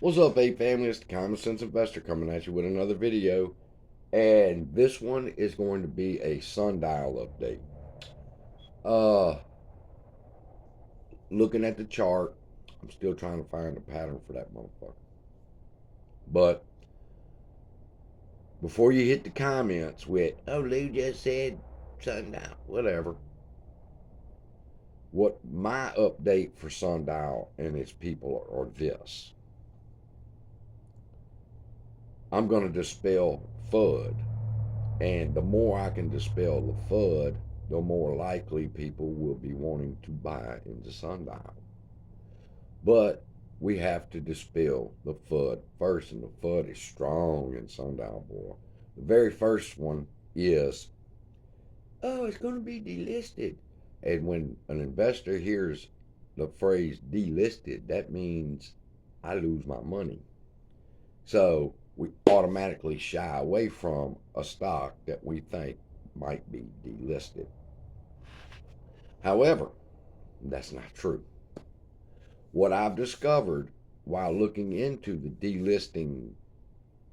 What's up, A family? It's the Common Sense Investor coming at you with another video. And this one is going to be a sundial update. Uh, Looking at the chart, I'm still trying to find a pattern for that motherfucker. But before you hit the comments with, oh, Lou just said sundial, whatever. What my update for sundial and its people are this. I'm going to dispel FUD. And the more I can dispel the FUD, the more likely people will be wanting to buy into sundial. But we have to dispel the FUD first, and the FUD is strong in sundial, boy. The very first one is, oh, it's going to be delisted. And when an investor hears the phrase delisted, that means I lose my money. So we automatically shy away from a stock that we think might be delisted. However, that's not true. What I've discovered while looking into the delisting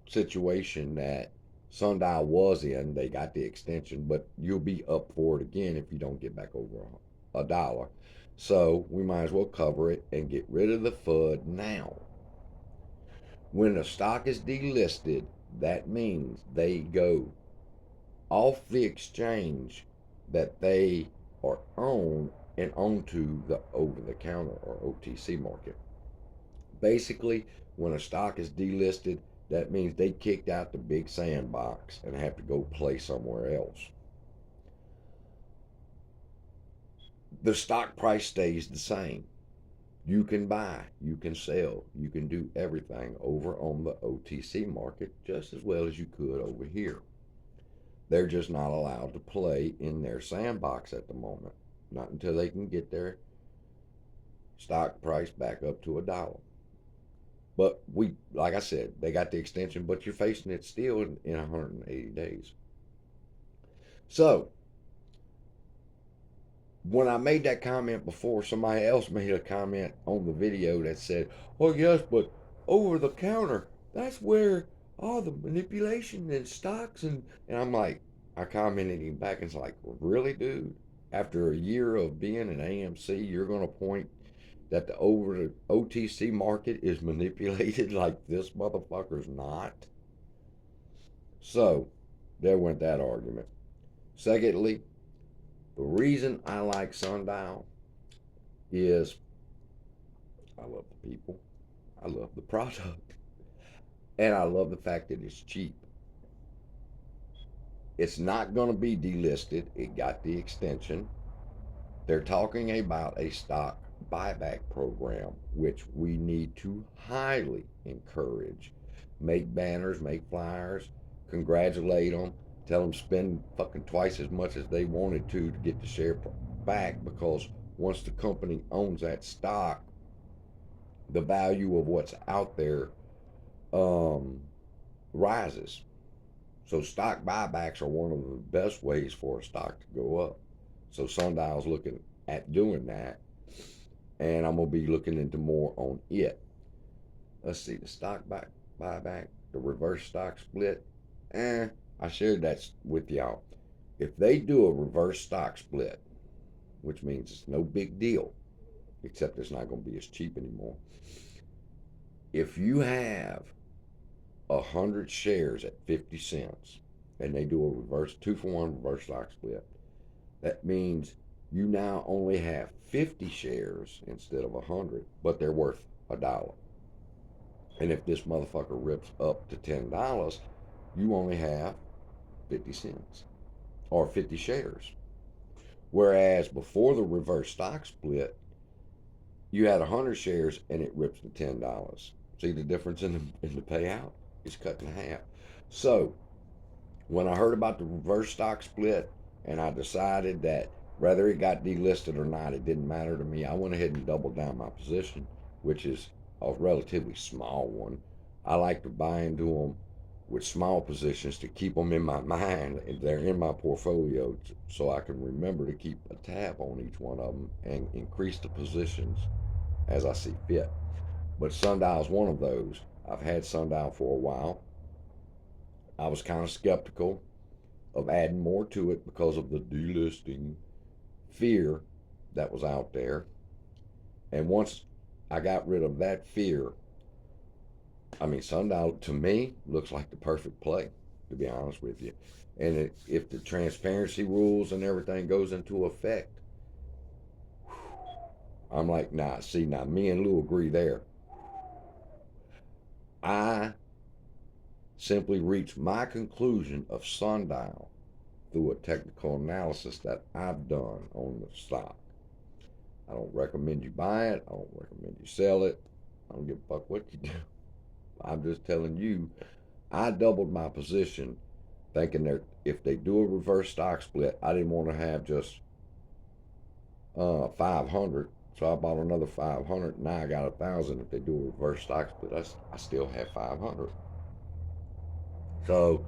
situation that Sundial was in, they got the extension, but you'll be up for it again if you don't get back over a dollar. So we might as well cover it and get rid of the FUD now. When a stock is delisted, that means they go off the exchange that they are on and onto the over the counter or OTC market. Basically, when a stock is delisted, that means they kicked out the big sandbox and have to go play somewhere else. The stock price stays the same. You can buy, you can sell, you can do everything over on the OTC market just as well as you could over here. They're just not allowed to play in their sandbox at the moment. Not until they can get their stock price back up to a dollar. But like I said, they got the extension, but you're facing it still in 180 days. So, when I made that comment before, somebody else made a comment on the video that said, oh, yes, but over the counter, that's where all the manipulation and stocks. And I'm like, I commented him back and it's like, really, dude? After a year of being an AMC, you're going to point that the over the OTC market is manipulated like this motherfucker's not? So, there went that argument. Secondly, the reason I like sundial is I love the people, I love the product, and I love the fact that it's cheap. It's not going to be delisted. It got the extension. They're talking about a stock buyback program, which we need to highly encourage. Make banners, make flyers, congratulate them, tell them spend fucking twice as much as they wanted to get the share back, because once the company owns that stock, the value of what's out there um, rises. So stock buybacks are one of the best ways for a stock to go up. So Sundial's looking at doing that, and I'm gonna be looking into more on it. Let's see, the stock buyback, the reverse stock split. I shared that with y'all. If they do a reverse stock split, which means it's no big deal, except it's not gonna be as cheap anymore. If you have 100 shares at 50 cents and they do a reverse 2-for-1 reverse stock split, that means you now only have 50 shares instead of 100, but they're worth a dollar. And if this motherfucker rips up to $10, you only have 50 cents or 50 shares. Whereas before the reverse stock split, you had 100 shares and it rips to $10. See the difference in the payout? It's cut in half. So when I heard about the reverse stock split and I decided that whether it got delisted or not, it didn't matter to me, I went ahead and doubled down my position, which is a relatively small one. I like to buy into them with small positions to keep them in my mind, and they're in my portfolio so I can remember to keep a tab on each one of them and increase the positions as I see fit. But Sundial's one of those. I've had Sundial for a while. I was kind of skeptical of adding more to it because of the delisting fear that was out there. And once I got rid of that fear, I mean, Sundial to me looks like the perfect play, to be honest with you. And if the transparency rules and everything goes into effect, I'm like, nah, see, now me and Lou agree there. I simply reached my conclusion of Sundial through a technical analysis that I've done on the stock. I don't recommend you buy it. I don't recommend you sell it. I don't give a fuck what you do. I'm just telling you, I doubled my position thinking that if they do a reverse stock split, I didn't want to have just 500. So I bought another 500. Now I got 1,000. If they do a reverse stock split, I still have 500. So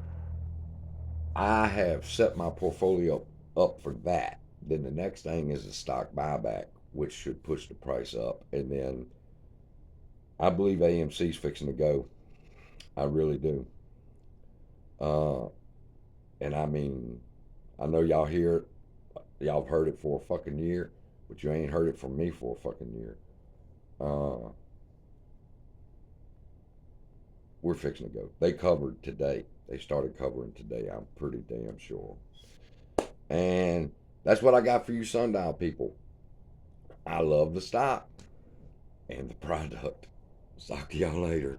I have set my portfolio up for that. Then the next thing is a stock buyback, which should push the price up. And then I believe AMC's fixing to go. I really do. Uh, and I mean, I know y'all hear it. Y'all have heard it for a fucking year, but you ain't heard it from me for a fucking year. Uh, we're fixing to go. They covered today. They started covering today. I'm pretty damn sure. And that's what I got for you, Sundial people. I love the stock and the product. Talk to y'all later.